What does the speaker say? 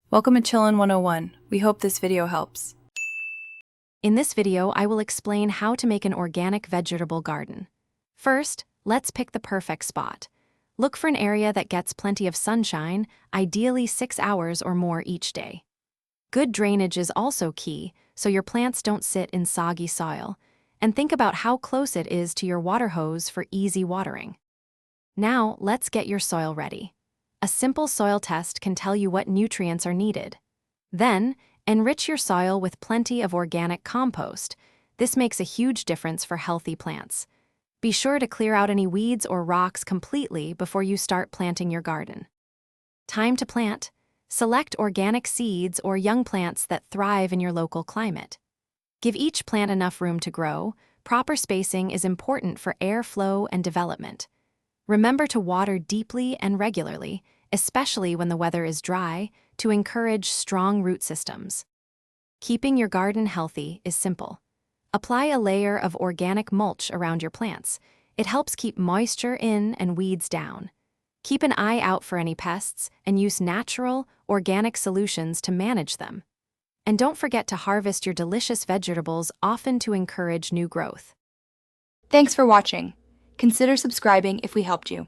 Welcome to Chillin' 101. We hope this video helps. In this video, I will explain how to make an organic vegetable garden. First, let's pick the perfect spot. Look for an area that gets plenty of sunshine, ideally 6 hours or more each day. Good drainage is also key, so your plants don't sit in soggy soil. And think about how close it is to your water hose for easy watering. Now, let's get your soil ready. A simple soil test can tell you what nutrients are needed. Then, enrich your soil with plenty of organic compost. This makes a huge difference for healthy plants. Be sure to clear out any weeds or rocks completely before you start planting your garden. Time to plant. Select organic seeds or young plants that thrive in your local climate. Give each plant enough room to grow. Proper spacing is important for airflow and development. Remember to water deeply and regularly, especially when the weather is dry, to encourage strong root systems. Keeping your garden healthy is simple. Apply a layer of organic mulch around your plants. It helps keep moisture in and weeds down. Keep an eye out for any pests and use natural, organic solutions to manage them. And don't forget to harvest your delicious vegetables often to encourage new growth. Thanks for watching. Consider subscribing if we helped you.